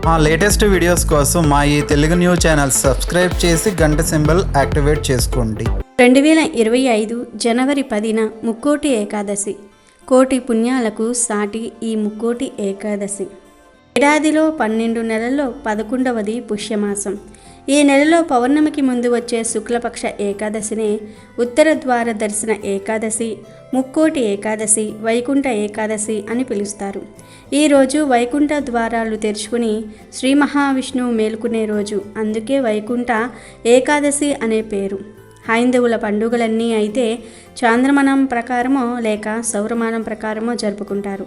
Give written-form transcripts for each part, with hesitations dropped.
మా latest videos కోసం మా ఈ తెలుగు న్యూస్ ఛానల్ సబ్స్క్రైబ్ చేసి గంట సింబల్ యాక్టివేట్ చేసుకోండి. 2025 జనవరి 10న ముక్కోటి ఏకాదశి. కోటి పుణ్యాలకు సాటి ఈ ముక్కోటి ఏకాదశి. ఏడాదిలో 12 నెలల్లో 11వది పుష్యమాసం. ఈ నెలలో పౌర్ణమికి ముందు వచ్చే శుక్లపక్ష ఏకాదశినే ఉత్తర ద్వార దర్శన ఏకాదశి, ముక్కోటి ఏకాదశి, వైకుంఠ ఏకాదశి అని పిలుస్తారు. ఈరోజు వైకుంఠ ద్వారాలు తెరుచుకుని శ్రీ మహావిష్ణువు మేలుకునే రోజు, అందుకే వైకుంఠ ఏకాదశి అనే పేరు. హైందవుల పండుగలన్నీ అయితే చాంద్రమానం ప్రకారమో లేక సౌరమానం ప్రకారమో జరుపుకుంటారు.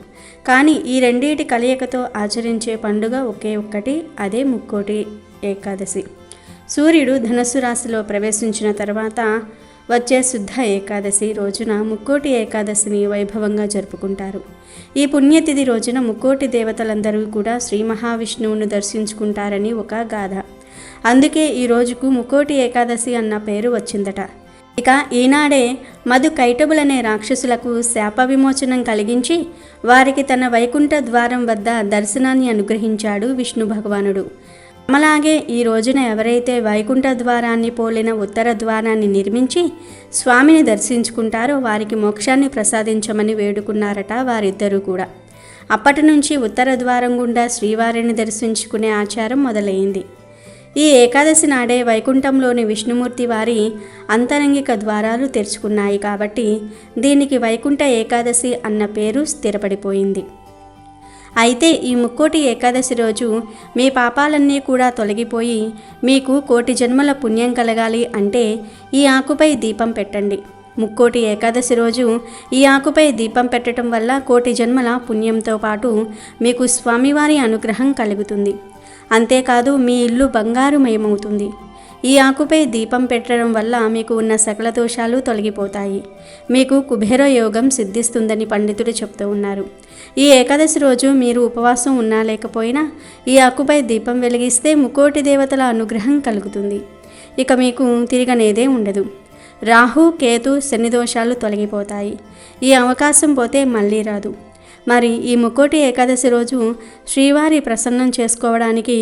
కానీ ఈ రెండింటి కలయికతో ఆచరించే పండుగ ఒకే ఒక్కటి, అదే ముక్కోటి ఏకాదశి. సూర్యుడు ధనస్సు రాశిలో ప్రవేశించిన తర్వాత వచ్చే శుద్ధ ఏకాదశి రోజున ముక్కోటి ఏకాదశిని వైభవంగా జరుపుకుంటారు. ఈ పుణ్యతిథి రోజున ముక్కోటి దేవతలందరూ కూడా శ్రీ మహావిష్ణువును దర్శించుకుంటారని ఒక గాథ. అందుకే ఈ రోజుకు ముక్కోటి ఏకాదశి అన్న పేరు వచ్చిందట. ఇక ఈనాడే మధు కైటబులనే రాక్షసులకు శాప విమోచనం కలిగించి వారికి తన వైకుంఠ ద్వారం వద్ద దర్శనాన్ని అనుగ్రహించాడు విష్ణు భగవానుడు. అలాగే ఈ రోజున ఎవరైతే వైకుంఠ ద్వారాన్ని పోలిన ఉత్తర ద్వారాన్ని నిర్మించి స్వామిని దర్శించుకుంటారో వారికి మోక్షాన్ని ప్రసాదించమని వేడుకున్నారట వారిద్దరూ కూడా. అప్పటి నుంచి ఉత్తర ద్వారం గుండా శ్రీవారిని దర్శించుకునే ఆచారం మొదలైంది. ఈ ఏకాదశి నాడే వైకుంఠంలోని విష్ణుమూర్తి వారి అంతరంగిక ద్వారాలు తెరుచుకున్నాయి కాబట్టి దీనికి వైకుంఠ ఏకాదశి అన్న పేరు స్థిరపడిపోయింది. అయితే ఈ ముక్కోటి ఏకాదశి రోజు మీ పాపాలన్నీ కూడా తొలగిపోయి మీకు కోటి జన్మల పుణ్యం కలగాలి అంటే ఈ ఆకుపై దీపం పెట్టండి. ముక్కోటి ఏకాదశి రోజు ఈ ఆకుపై దీపం పెట్టడం వల్ల కోటి జన్మల పుణ్యంతో పాటు మీకు స్వామివారి అనుగ్రహం కలుగుతుంది. అంతేకాదు మీ ఇల్లు బంగారుమయమవుతుంది. ఈ ఆకుపై దీపం పెట్టడం వల్ల మీకు ఉన్న సకల దోషాలు తొలగిపోతాయి. మీకు కుబేర యోగం సిద్ధిస్తుందని పండితులు చెప్తూ ఉన్నారు. ఈ ఏకాదశి రోజు మీరు ఉపవాసం ఉన్నా లేకపోయినా ఈ ఆకుపై దీపం వెలిగిస్తే ముక్కోటి దేవతల అనుగ్రహం కలుగుతుంది. ఇక మీకు తిరగనేదే ఉండదు. రాహు, కేతు, శని దోషాలు తొలగిపోతాయి. ఈ అవకాశం పోతే మళ్ళీ రాదు. మరి ఈ ముక్కోటి ఏకాదశి రోజు శ్రీవారి ప్రసన్నం చేసుకోవడానికి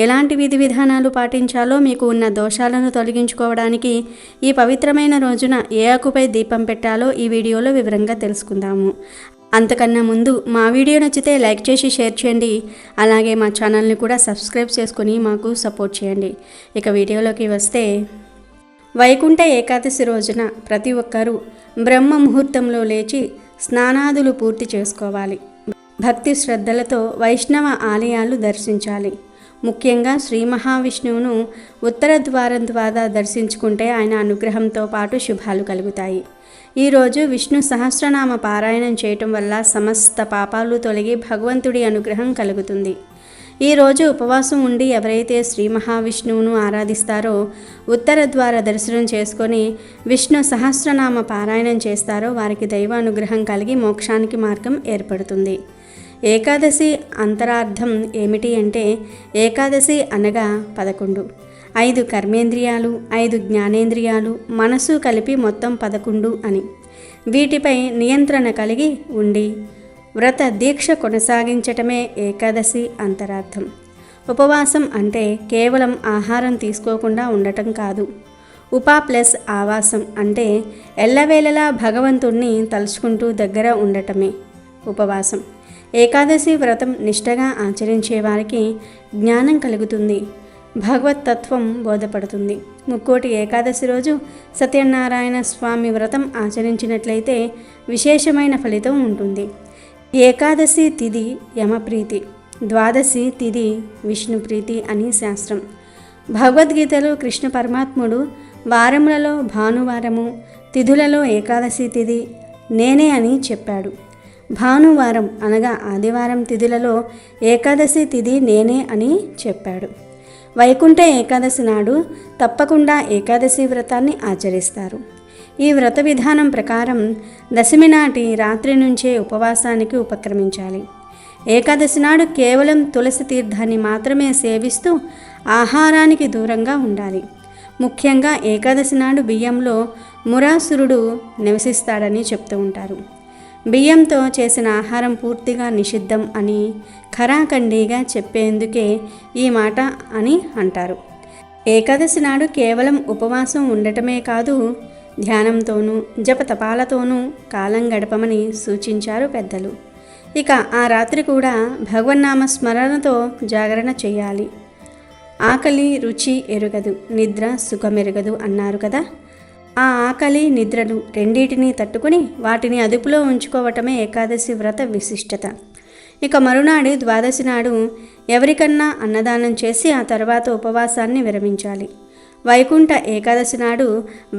ఎలాంటి విధి విధానాలు పాటించాలో, మీకు ఉన్న దోషాలను తొలగించుకోవడానికి ఈ పవిత్రమైన రోజున ఏ ఆకుపై దీపం పెట్టాలో ఈ వీడియోలో వివరంగా తెలుసుకుందాము. అంతకన్నా ముందు మా వీడియో నచ్చితే లైక్ చేసి షేర్ చేయండి. అలాగే మా ఛానల్ని కూడా సబ్స్క్రైబ్ చేసుకొని మాకు సపోర్ట్ చేయండి. ఇక వీడియోలోకి వస్తే, వైకుంఠ ఏకాదశి రోజున ప్రతి ఒక్కరూ బ్రహ్మ ముహూర్తంలో లేచి స్నానాదులు పూర్తి చేసుకోవాలి. భక్తి శ్రద్ధలతో వైష్ణవ ఆలయాలు దర్శించాలి. ముఖ్యంగా శ్రీ మహావిష్ణువును ఉత్తర ద్వారం ద్వారా దర్శించుకుంటే ఆయన అనుగ్రహంతో పాటు శుభాలు కలుగుతాయి. ఈరోజు విష్ణు సహస్రనామ పారాయణం చేయటం వల్ల సమస్త పాపాలు తొలగి భగవంతుడి అనుగ్రహం కలుగుతుంది. ఈరోజు ఉపవాసం ఉండి ఎవరైతే శ్రీ మహావిష్ణువును ఆరాధిస్తారో, ఉత్తర ద్వార దర్శనం చేసుకొని విష్ణు సహస్రనామ పారాయణం చేస్తారో వారికి దైవ అనుగ్రహం కలిగి మోక్షానికి మార్గం ఏర్పడుతుంది. ఏకాదశి అంతరార్థం ఏమిటి అంటే, ఏకాదశి అనగా 11. 5 కర్మేంద్రియాలు, 5 జ్ఞానేంద్రియాలు, మనసు కలిపి మొత్తం 11 అని. వీటిపై నియంత్రణ కలిగి ఉండి వ్రత దీక్ష కొనసాగించటమే ఏకాదశి అంతరార్థం. ఉపవాసం అంటే కేవలం ఆహారం తీసుకోకుండా ఉండటం కాదు. ఉపా ప్లస్ ఆవాసం అంటే ఎల్లవేళలా భగవంతుణ్ణి తలుచుకుంటూ దగ్గర ఉండటమే ఉపవాసం. ఏకాదశి వ్రతం నిష్టగా ఆచరించే వారికి జ్ఞానం కలుగుతుంది, భగవత్తత్వం బోధపడుతుంది. ముక్కోటి ఏకాదశి రోజు సత్యనారాయణ స్వామి వ్రతం ఆచరించినట్లయితే విశేషమైన ఫలితం ఉంటుంది. ఏకాదశి తిథి యమప్రీతి, ద్వాదశి తిథి విష్ణుప్రీతి అని శాస్త్రం. భగవద్గీతలో కృష్ణ పరమాత్ముడు వారములలో భానువారము, తిథులలో ఏకాదశి తిథి నేనే అని చెప్పాడు. భానువారం అనగా ఆదివారం తిథులలో ఏకాదశి తిథి నేనే అని చెప్పాడు. వైకుంఠ ఏకాదశి నాడు తప్పకుండా ఏకాదశి వ్రతాన్ని ఆచరిస్తారు. ఈ వ్రత విధానం ప్రకారం దశమి నాటి రాత్రి నుంచే ఉపవాసానికి ఉపక్రమించాలి. ఏకాదశి నాడు కేవలం తులసి తీర్థాన్ని మాత్రమే సేవిస్తూ ఆహారానికి దూరంగా ఉండాలి. ముఖ్యంగా ఏకాదశి నాడు బియ్యంలో మురాసురుడు నివసిస్తాడని చెప్తూ ఉంటారు. బియ్యంతో చేసిన ఆహారం పూర్తిగా నిషిద్ధం అని ఖరాఖండిగా చెప్పేందుకే ఈ మాట అని అంటారు. ఏకాదశి నాడు కేవలం ఉపవాసం ఉండటమే కాదు, ధ్యానంతోనూ జపతపాలతోనూ కాలం గడపమని సూచించారు పెద్దలు. ఇక ఆ రాత్రి కూడా భగవన్నామ స్మరణతో జాగరణ చేయాలి. ఆకలి రుచి ఎరుగదు, నిద్ర సుఖమెరుగదు అన్నారు కదా. ఆ ఆకలి నిద్రలు రెండింటినీ తట్టుకుని వాటిని అదుపులో ఉంచుకోవటమే ఏకాదశి వ్రత విశిష్టత. ఇక మరునాడు ద్వాదశి నాడు ఎవరికన్నా అన్నదానం చేసి ఆ తర్వాత ఉపవాసాన్ని విరమించాలి. వైకుంఠ ఏకాదశి నాడు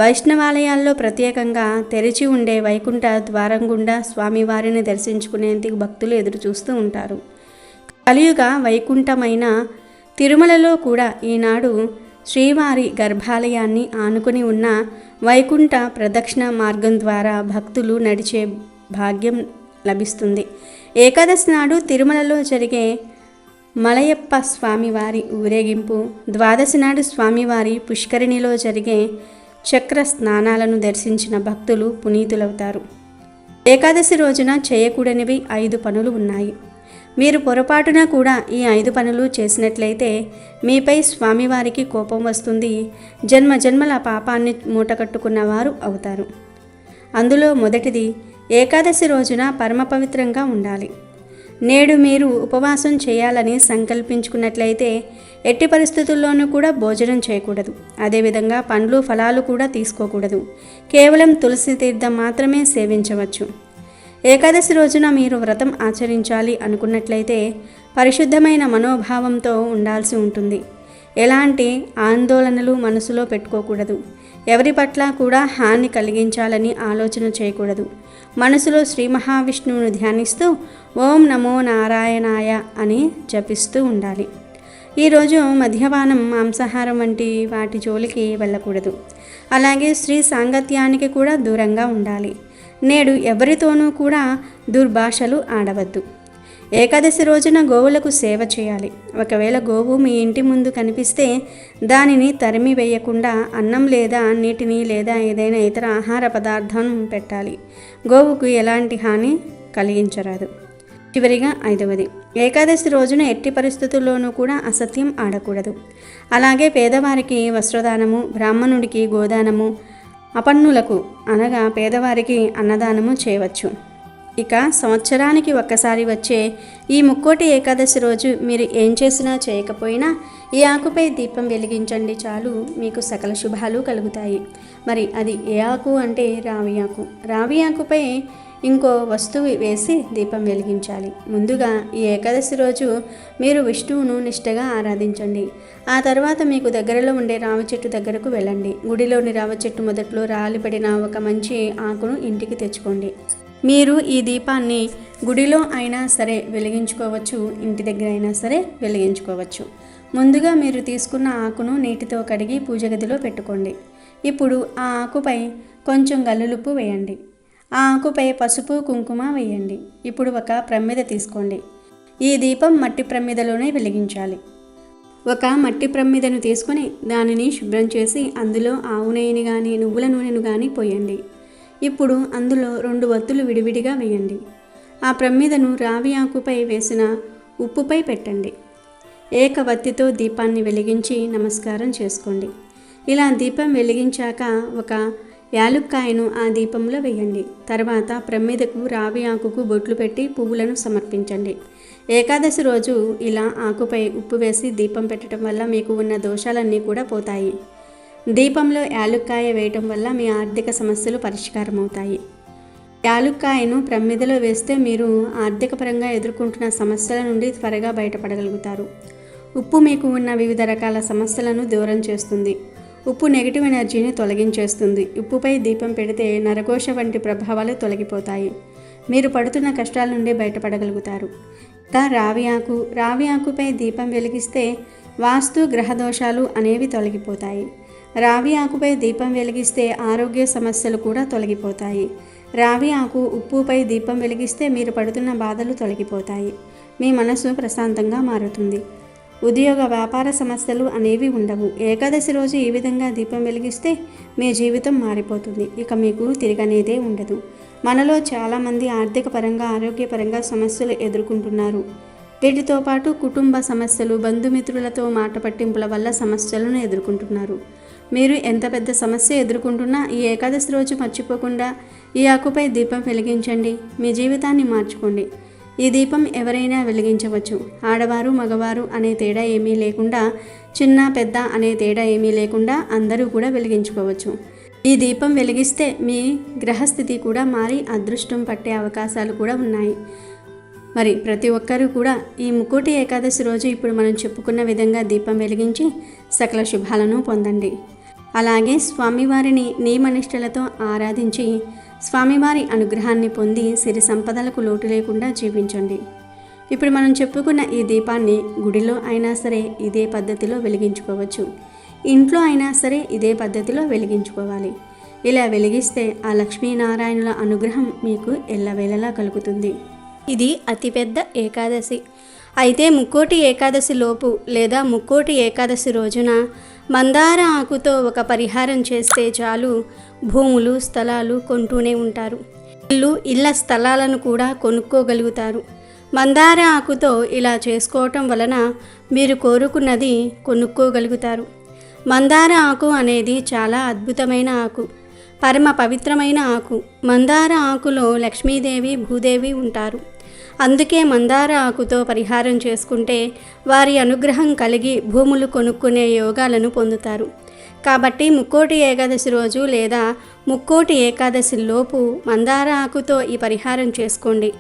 వైష్ణవాలయాల్లో ప్రత్యేకంగా తెరిచి ఉండే వైకుంఠ ద్వారం గుండా స్వామివారిని దర్శించుకునేందుకు భక్తులు ఎదురు చూస్తూ ఉంటారు. కలియుగ వైకుంఠమైన తిరుమలలో కూడా ఈనాడు శ్రీవారి గర్భాలయాన్ని ఆనుకుని ఉన్న వైకుంఠ ప్రదక్షిణ మార్గం ద్వారా భక్తులు నడిచే భాగ్యం లభిస్తుంది. ఏకాదశి నాడు తిరుమలలో జరిగే మలయప్ప స్వామివారి ఊరేగింపు, ద్వాదశి నాడు స్వామివారి పుష్కరిణిలో జరిగే చక్ర స్నానాలను దర్శించిన భక్తులు పునీతులవుతారు. ఏకాదశి రోజున చేయకూడనివి 5 పనులు ఉన్నాయి. మీరు పొరపాటున కూడా ఈ 5 పనులు చేసినట్లయితే మీపై స్వామివారికి కోపం వస్తుంది, జన్మ జన్మల పాపాన్ని మూటకట్టుకున్నవారు అవుతారు. అందులో మొదటిది, ఏకాదశి రోజున పరమ పవిత్రంగా ఉండాలి. నేడు మీరు ఉపవాసం చేయాలని సంకల్పించుకున్నట్లయితే ఎట్టి పరిస్థితుల్లోనూ కూడా భోజనం చేయకూడదు. అదేవిధంగా పండ్లు ఫలాలు కూడా తీసుకోకూడదు. కేవలం తులసి తీర్థం మాత్రమే సేవించవచ్చు. ఏకాదశి రోజున మీరు వ్రతం ఆచరించాలి అనుకున్నట్లయితే పరిశుద్ధమైన మనోభావంతో ఉండాల్సి ఉంటుంది. ఎలాంటి ఆందోళనలు మనసులో పెట్టుకోకూడదు. ఎవరి పట్ల కూడా హాని కలిగించాలని ఆలోచన చేయకూడదు. మనసులో శ్రీ మహావిష్ణువును ధ్యానిస్తూ ఓం నమో నారాయణాయ అని జపిస్తూ ఉండాలి. ఈరోజు మద్యపానం, మాంసాహారం వంటి వాటి జోలికి వెళ్ళకూడదు. అలాగే స్త్రీ సాంగత్యానికి కూడా దూరంగా ఉండాలి. నేడు ఎవరితోనూ కూడా దుర్భాషలు ఆడవద్దు. ఏకాదశి రోజున గోవులకు సేవ చేయాలి. ఒకవేళ గోవు మీ ఇంటి ముందు కనిపిస్తే దానిని తరిమి వేయకుండా అన్నం లేదా నీటిని లేదా ఏదైనా ఇతర ఆహార పదార్థం పెట్టాలి. గోవుకు ఎలాంటి హాని కలిగించరాదు. చివరిగా 5వది, ఏకాదశి రోజున ఎట్టి పరిస్థితుల్లోనూ కూడా అసత్యం ఆడకూడదు. అలాగే పేదవారికి వస్త్రదానము, బ్రాహ్మణుడికి గోదానము, అపన్నులకు అనగా పేదవారికి అన్నదానము చేయవచ్చు. ఇక సంవత్సరానికి ఒక్కసారి వచ్చే ఈ ముక్కోటి ఏకాదశి రోజు మీరు ఏం చేసినా చేయకపోయినా ఈ ఆకుపై దీపం వెలిగించండి చాలు, మీకు సకల శుభాలు కలుగుతాయి. మరి అది ఏ ఆకు అంటే రావి ఆకు. రావి ఆకుపై ఇంకో వస్తువు వేసి దీపం వెలిగించాలి. ముందుగా ఈ ఏకాదశి రోజు మీరు విష్ణువును నిష్టగా ఆరాధించండి. ఆ తర్వాత మీకు దగ్గరలో ఉండే రావి చెట్టు దగ్గరకు వెళ్ళండి. గుడిలోని రావి చెట్టు మొదట్లో రాలిపడిన ఒక మంచి ఆకును ఇంటికి తెచ్చుకోండి. మీరు ఈ దీపాన్ని గుడిలో అయినా సరే వెలిగించుకోవచ్చు, ఇంటి దగ్గర అయినా సరే వెలిగించుకోవచ్చు. ముందుగా మీరు తీసుకున్న ఆకును నీటితో కడిగి పూజ గదిలో పెట్టుకోండి. ఇప్పుడు ఆ ఆకుపై కొంచెం గల్లులుప్పు వేయండి. ఆ ఆకుపై పసుపు కుంకుమ వేయండి. ఇప్పుడు ఒక ప్రమిద తీసుకోండి. ఈ దీపం మట్టి ప్రమిదలోనే వెలిగించాలి. ఒక మట్టి ప్రమిదను తీసుకొని దానిని శుభ్రం చేసి అందులో ఆవు నెయ్యిని కానీ నువ్వుల నూనెను కానీ పోయండి. ఇప్పుడు అందులో 2 వత్తులు విడివిడిగా వేయండి. ఆ ప్రమిదను రావి ఆకుపై వేసిన ఉప్పుపై పెట్టండి. ఏకవత్తితో దీపాన్ని వెలిగించి నమస్కారం చేసుకోండి. ఇలా దీపం వెలిగించాక ఒక యాలుక్కాయను ఆ దీపంలో వేయండి. తర్వాత ప్రమిదకు రావి ఆకుకు బొట్లు పెట్టి పువ్వులను సమర్పించండి. ఏకాదశి రోజు ఇలా ఆకుపై ఉప్పు వేసి దీపం పెట్టడం వల్ల మీకు ఉన్న దోషాలన్నీ కూడా పోతాయి. దీపంలో యాలుక్కాయ వేయటం వల్ల మీ ఆర్థిక సమస్యలు పరిష్కారం అవుతాయి. యాలుక్కాయను ప్రమిదలో వేస్తే మీరు ఆర్థిక పరంగా ఎదుర్కొంటున్న సమస్యల నుండి త్వరగా బయటపడగలుగుతారు. ఉప్పు మీకు ఉన్న వివిధ రకాల సమస్యలను దూరం చేస్తుంది. ఉప్పు నెగిటివ్ ఎనర్జీని తొలగించేస్తుంది. ఉప్పుపై దీపం పెడితే నరఘోష వంటి ప్రభావాలు తొలగిపోతాయి. మీరు పడుతున్న కష్టాల నుండి బయటపడగలుగుతారు. ఇంకా రావి ఆకుపై దీపం వెలిగిస్తే వాస్తు గ్రహదోషాలు అనేవి తొలగిపోతాయి. రావి ఆకుపై దీపం వెలిగిస్తే ఆరోగ్య సమస్యలు కూడా తొలగిపోతాయి. రావి ఆకు ఉప్పుపై దీపం వెలిగిస్తే మీరు పడుతున్న బాధలు తొలగిపోతాయి. మీ మనసు ప్రశాంతంగా మారుతుంది. ఉద్యోగ వ్యాపార సమస్యలు అనేవి ఉండవు. ఏకాదశి రోజు ఈ విధంగా దీపం వెలిగిస్తే మీ జీవితం మారిపోతుంది. ఇక మీకు తిరగనేదే ఉండదు. మనలో చాలామంది ఆర్థిక పరంగా ఆరోగ్యపరంగా సమస్యలు ఎదుర్కొంటున్నారు. వీటితో పాటు కుటుంబ సమస్యలు, బంధుమిత్రులతో మాట పట్టింపుల వల్ల సమస్యలను ఎదుర్కొంటున్నారు. మీరు ఎంత పెద్ద సమస్య ఎదుర్కొంటున్నా ఈ ఏకాదశి రోజు మర్చిపోకుండా ఈ ఆకుపై దీపం వెలిగించండి. మీ జీవితాన్ని మార్చుకోండి. ఈ దీపం ఎవరైనా వెలిగించవచ్చు. ఆడవారు, మగవారు అనే తేడా ఏమీ లేకుండా, చిన్న పెద్ద అనే తేడా ఏమీ లేకుండా అందరూ కూడా వెలిగించుకోవచ్చు. ఈ దీపం వెలిగిస్తే మీ గ్రహస్థితి కూడా మారి అదృష్టం పట్టే అవకాశాలు కూడా ఉన్నాయి. మరి ప్రతి ఒక్కరూ కూడా ఈ ముక్కోటి ఏకాదశి రోజు ఇప్పుడు మనం చెప్పుకున్న విధంగా దీపం వెలిగించి సకల శుభాలను పొందండి. అలాగే స్వామివారిని నియమనిష్టలతో ఆరాధించి స్వామివారి అనుగ్రహాన్ని పొంది సిరి సంపదలకు లోటు లేకుండా జీవించండి. ఇప్పుడు మనం చెప్పుకున్న ఈ దీపాన్ని గుడిలో అయినా సరే ఇదే పద్ధతిలో వెలిగించుకోవచ్చు. ఇంట్లో అయినా సరే ఇదే పద్ధతిలో వెలిగించుకోవాలి. ఇలా వెలిగిస్తే ఆ లక్ష్మీనారాయణుల అనుగ్రహం మీకు ఎల్లవేళలా కలుగుతుంది. ఇది అతిపెద్ద ఏకాదశి. అయితే ముక్కోటి ఏకాదశి లోపు లేదా ముక్కోటి ఏకాదశి రోజున మందార ఆకుతో ఒక పరిహారం చేస్తే చాలు, భూములు, స్థలాలు కొంటూనే ఉంటారు. ఇళ్ళ స్థలాలను కూడా కొనుక్కోగలుగుతారు. మందార ఆకుతో ఇలా చేసుకోవటం వలన మీరు కోరుకున్నది కొనుక్కోగలుగుతారు. మందార ఆకు అనేది చాలా అద్భుతమైన ఆకు, పరమ పవిత్రమైన ఆకు. మందార ఆకులో లక్ష్మీదేవి, భూదేవి ఉంటారు. అందుకే మందార ఆకుతో పరిహారం చేసుకుంటే వారి అనుగ్రహం కలిగి భూములు కొనుక్కునే యోగాలను పొందుతారు. కాబట్టి ముక్కోటి ఏకాదశి రోజు లేదా ముక్కోటి ఏకాదశి లోపు మందార ఆకుతో ఈ పరిహారం చేసుకోండి.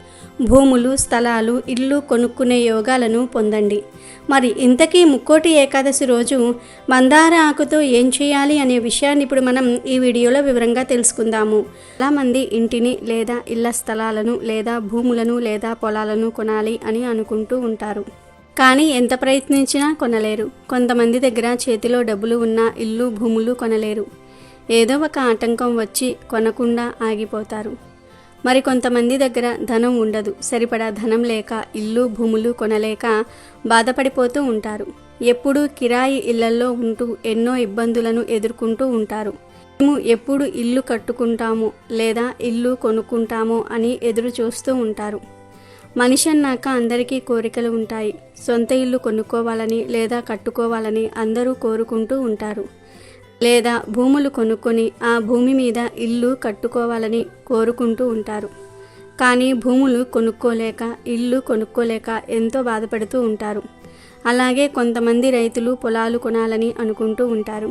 భూములు, స్థలాలు, ఇల్లు కొనుక్కునే యోగాలను పొందండి. మరి ఇంతకీ ముక్కోటి ఏకాదశి రోజు మందార ఆకుతో ఏం చేయాలి అనే విషయాన్ని ఇప్పుడు మనం ఈ వీడియోలో వివరంగా తెలుసుకుందాము. చాలామంది ఇంటిని లేదా ఇళ్ల స్థలాలను లేదా భూములను లేదా పొలాలను కొనాలి అని అనుకుంటూ ఉంటారు. కానీ ఎంత ప్రయత్నించినా కొనలేరు. కొంతమంది దగ్గర చేతిలో డబ్బులు ఉన్నా ఇల్లు, భూములు కొనలేరు. ఏదో ఒక ఆటంకం వచ్చి కొనకుండా ఆగిపోతారు. మరి కొంతమంది దగ్గర ధనం ఉండదు. సరిపడా ధనం లేక ఇల్లు, భూములు కొనలేక బాధపడిపోతూ ఉంటారు. ఎప్పుడూ కిరాయి ఇళ్లల్లో ఉంటూ ఎన్నో ఇబ్బందులను ఎదుర్కొంటూ ఉంటారు. మేము ఎప్పుడు ఇల్లు కట్టుకుంటామో లేదా ఇల్లు కొనుక్కుంటామో అని ఎదురు చూస్తూ ఉంటారు. మనిషి అన్నాక అందరికీ కోరికలు ఉంటాయి. సొంత ఇల్లు కొనుక్కోవాలని లేదా కట్టుకోవాలని అందరూ కోరుకుంటూ ఉంటారు. లేదా భూములు కొనుక్కొని ఆ భూమి మీద ఇల్లు కట్టుకోవాలని కోరుకుంటూ ఉంటారు. కానీ భూములు కొనుక్కోలేక, ఇల్లు కొనుక్కోలేక ఎంతో బాధపడుతూ ఉంటారు. అలాగే కొంతమంది రైతులు పొలాలు కొనాలని అనుకుంటూ ఉంటారు.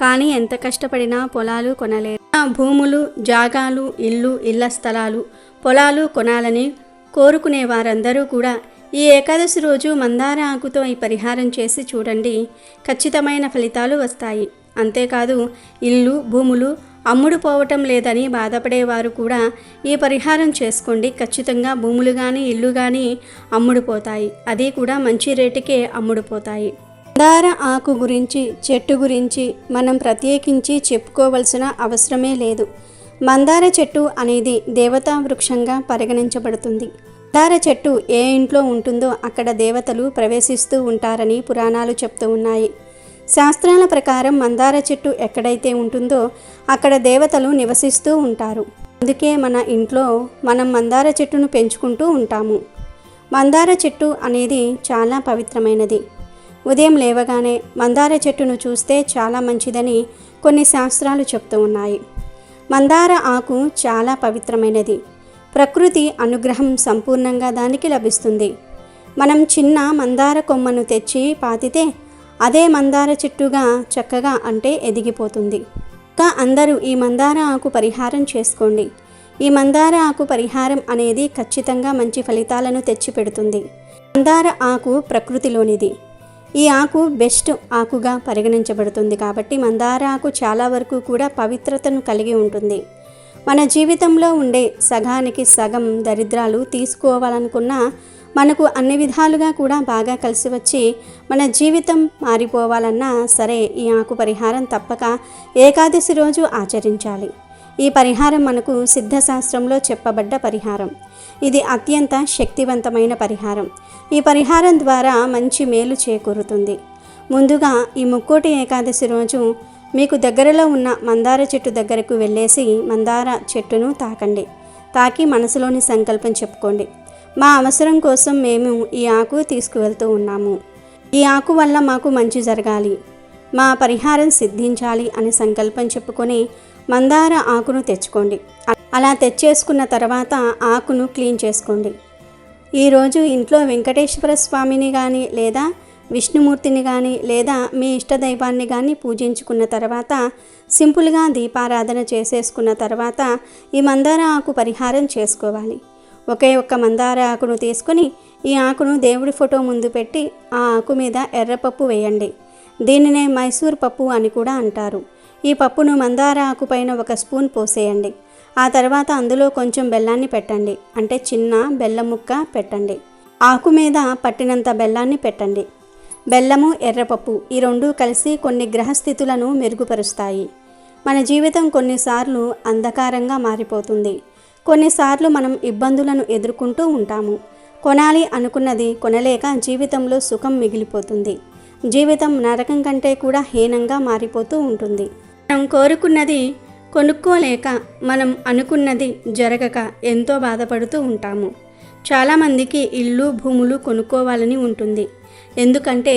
కానీ ఎంత కష్టపడినా పొలాలు కొనలేరు. ఆ భూములు, జాగాలు, ఇల్లు, ఇళ్ల స్థలాలు, పొలాలు కొనాలని కోరుకునే వారందరూ కూడా ఈ ఏకాదశి రోజు మందార ఆకుతో ఈ పరిహారం చేసి చూడండి. ఖచ్చితమైన ఫలితాలు వస్తాయి. అంతేకాదు, ఇల్లు, భూములు అమ్ముడు పోవటం లేదని బాధపడేవారు కూడా ఈ పరిహారం చేసుకోండి. ఖచ్చితంగా భూములు కానీ ఇల్లు కానీ అమ్ముడుపోతాయి. అది కూడా మంచి రేటుకే అమ్ముడుపోతాయి. మందార ఆకు గురించి, చెట్టు గురించి మనం ప్రత్యేకించి చెప్పుకోవలసిన అవసరమే లేదు. మందార చెట్టు అనేది దేవతా వృక్షంగా పరిగణించబడుతుంది. మందార చెట్టు ఏ ఇంట్లో ఉంటుందో అక్కడ దేవతలు ప్రవేశిస్తూ ఉంటారని పురాణాలు చెప్తూ ఉన్నాయి. శాస్త్రాల ప్రకారం మందార చెట్టు ఎక్కడైతే ఉంటుందో అక్కడ దేవతలు నివసిస్తూ ఉంటారు. అందుకే మన ఇంట్లో మనం మందార చెట్టును పెంచుకుంటూ ఉంటాము. మందార చెట్టు అనేది చాలా పవిత్రమైనది. ఉదయం లేవగానే మందార చెట్టును చూస్తే చాలా మంచిదని కొన్ని శాస్త్రాలు చెప్తూ ఉన్నాయి. మందార ఆకు చాలా పవిత్రమైనది. ప్రకృతి అనుగ్రహం సంపూర్ణంగా దానికి లభిస్తుంది. మనం చిన్న మందార కొమ్మను తెచ్చి పాతితే అదే మందార చెట్టుగా చక్కగా అంటే ఎదిగిపోతుంది. ఇంకా అందరూ ఈ మందార ఆకు పరిహారం చేసుకోండి. ఈ మందార ఆకు పరిహారం అనేది ఖచ్చితంగా మంచి ఫలితాలను తెచ్చిపెడుతుంది. మందార ఆకు ప్రకృతిలోనిది. ఈ ఆకు బెస్ట్ ఆకుగా పరిగణించబడుతుంది. కాబట్టి మందార ఆకు చాలా వరకు కూడా పవిత్రతను కలిగి ఉంటుంది. మన జీవితంలో ఉండే సగానికి సగం దరిద్రాలు తీసుకోవాలనుకున్నా మనకు అన్ని విధాలుగా కూడా బాగా కలిసి వచ్చి మన జీవితం మారిపోవాలన్నా సరే ఈ ఆకు పరిహారం తప్పక ఏకాదశి రోజు ఆచరించాలి. ఈ పరిహారం మనకు సిద్ధశాస్త్రంలో చెప్పబడ్డ పరిహారం. ఇది అత్యంత శక్తివంతమైన పరిహారం. ఈ పరిహారం ద్వారా మంచి మేలు చేకూరుతుంది. ముందుగా ఈ ముక్కోటి ఏకాదశి రోజు మీకు దగ్గరలో ఉన్న మందార చెట్టు దగ్గరకు వెళ్ళేసి మందార చెట్టును తాకండి. తాకి మనసులోని సంకల్పం చెప్పుకోండి. మా అవసరం కోసం మేము ఈ ఆకు తీసుకువెళ్తూ ఉన్నాము. ఈ ఆకు వల్ల మాకు మంచి జరగాలి, మా పరిహారం సిద్ధించాలి అని సంకల్పం చెప్పుకొని మందార ఆకును తెచ్చుకోండి. అలా తెచ్చేసుకున్న తర్వాత ఆకును క్లీన్ చేసుకోండి. ఈరోజు ఇంట్లో వెంకటేశ్వర స్వామిని కానీ లేదా విష్ణుమూర్తిని కానీ లేదా మీ ఇష్టదైవాన్ని కానీ పూజించుకున్న తర్వాత సింపుల్గా దీపారాధన చేసేసుకున్న తర్వాత ఈ మందార ఆకు పరిహారం చేసుకోవాలి. ఒకే ఒక్క మందార ఆకును తీసుకొని ఈ ఆకును దేవుడి ఫోటో ముందు పెట్టి ఆ ఆకు మీద ఎర్రపప్పు వేయండి. దీనినే మైసూర్ పప్పు అని కూడా అంటారు. ఈ పప్పును మందార ఆకు పైన 1 స్పూన్ పోసేయండి. ఆ తర్వాత అందులో కొంచెం బెల్లాన్ని పెట్టండి, అంటే చిన్న బెల్లం ముక్క పెట్టండి. ఆకు మీద పట్టినంత బెల్లాన్ని పెట్టండి. బెల్లము ఎర్రపప్పు ఈ రెండూ కలిసి కొన్ని గ్రహస్థితులను మెరుగుపరుస్తాయి. మన జీవితం కొన్నిసార్లు అంధకారంగా మారిపోతుంది. కొన్నిసార్లు మనం ఇబ్బందులను ఎదుర్కొంటూ ఉంటాము. కొనాలి అనుకున్నది కొనలేక జీవితంలో సుఖం మిగిలిపోతుంది. జీవితం నరకం కంటే కూడా హీనంగా మారిపోతూ ఉంటుంది. మనం కోరుకున్నది కొనుక్కోలేక మనం అనుకున్నది జరగక ఎంతో బాధపడుతూ ఉంటాము. చాలామందికి ఇల్లు భూములు కొనుక్కోవాలని ఉంటుంది. ఎందుకంటే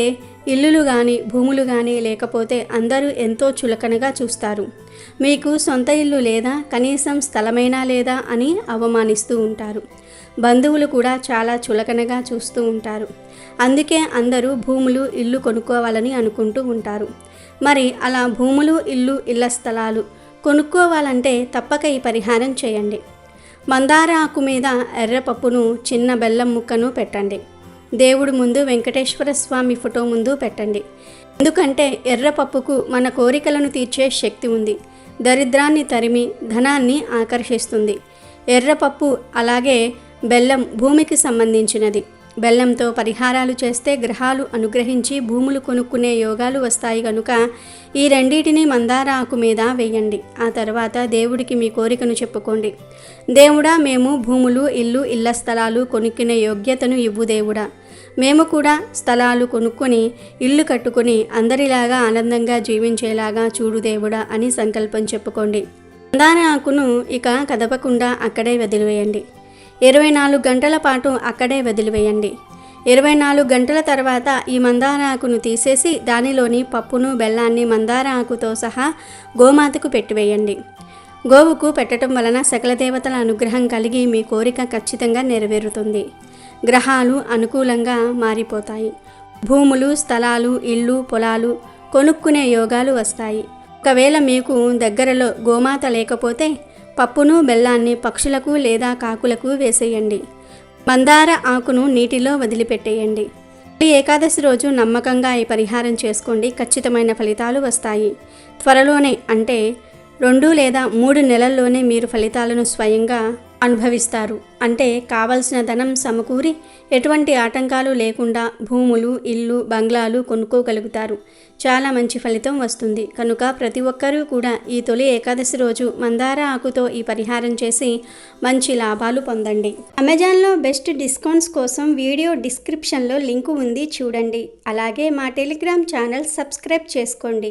ఇల్లులు కానీ భూములు కానీ లేకపోతే అందరూ ఎంతో చులకనగా చూస్తారు. మీకు సొంత ఇల్లు లేదా కనీసం స్థలమైనా లేదా అని అవమానిస్తూ ఉంటారు. బంధువులు కూడా చాలా చులకనగా చూస్తూ ఉంటారు. అందుకే అందరూ భూములు ఇల్లు కొనుక్కోవాలని అనుకుంటూ ఉంటారు. మరి అలా భూములు ఇళ్ల స్థలాలు కొనుక్కోవాలంటే తప్పక ఈ పరిహారం చేయండి. మందార ఆకు మీద ఎర్రపప్పును చిన్న బెల్లం ముక్కను పెట్టండి. దేవుడి ముందు వెంకటేశ్వర స్వామి ఫోటో ముందు పెట్టండి. ఎందుకంటే ఎర్రపప్పుకు మన కోరికలను తీర్చే శక్తి ఉంది. దరిద్రాన్ని తరిమి ధనాన్ని ఆకర్షిస్తుంది. ఎర్రపప్పు అలాగే బెల్లం భూమికి సంబంధించినది. బెల్లంతో పరిహారాలు చేస్తే గ్రహాలు అనుగ్రహించి భూములు కొనుక్కునే యోగాలు వస్తాయి కనుక ఈ రెండింటిని మందార ఆకు మీద వేయండి. ఆ తర్వాత దేవుడికి మీ కోరికను చెప్పుకోండి. దేవుడా, మేము భూములు ఇళ్ల స్థలాలు కొనుక్కునే యోగ్యతను ఇవ్వు దేవుడా. మేము కూడా స్థలాలు కొనుక్కొని ఇల్లు కట్టుకొని అందరిలాగా ఆనందంగా జీవించేలాగా చూడు దేవుడా అని సంకల్పం చెప్పుకోండి. మందార ఆకును ఇక కదపకుండా అక్కడే వదిలివేయండి. 24 గంటల పాటు అక్కడే వదిలివేయండి. 24 గంటల తర్వాత ఈ మందార ఆకును తీసేసి దానిలోని పప్పును బెల్లాన్ని మందార ఆకుతో సహా గోమాతకు పెట్టివేయండి. గోవుకు పెట్టడం వలన సకల దేవతల అనుగ్రహం కలిగి మీ కోరిక ఖచ్చితంగా నెరవేరుతుంది. గ్రహాలు అనుకూలంగా మారిపోతాయి. భూములు స్థలాలు ఇళ్ళు పొలాలు కొనుక్కునే యోగాలు వస్తాయి. ఒకవేళ మీకు దగ్గరలో గోమాత లేకపోతే పప్పును బెల్లాన్ని పక్షులకు లేదా కాకులకు వేసేయండి. మందార ఆకును నీటిలో వదిలిపెట్టేయండి. ఈ ఏకాదశి రోజు నమ్మకంగా ఈ పరిహారం చేసుకోండి. ఖచ్చితమైన ఫలితాలు వస్తాయి. త్వరలోనే అంటే 2 లేదా 3 నెలల్లోనే మీరు ఫలితాలను స్వయంగా అనుభవిస్తారు. అంటే కావలసిన ధనం సమకూరి ఎటువంటి ఆటంకాలు లేకుండా భూములు ఇల్లు బంగ్లాలు కొనుక్కోగలుగుతారు. చాలా మంచి ఫలితం వస్తుంది. కనుక ప్రతి ఒక్కరూ కూడా ఈ తొలి ఏకాదశి రోజు మందార ఆకుతో ఈ పరిహారం చేసి మంచి లాభాలు పొందండి. అమెజాన్లో బెస్ట్ డిస్కౌంట్స్ కోసం వీడియో డిస్క్రిప్షన్లో లింకు ఉంది, చూడండి. అలాగే మా టెలిగ్రామ్ ఛానల్ సబ్స్క్రైబ్ చేసుకోండి.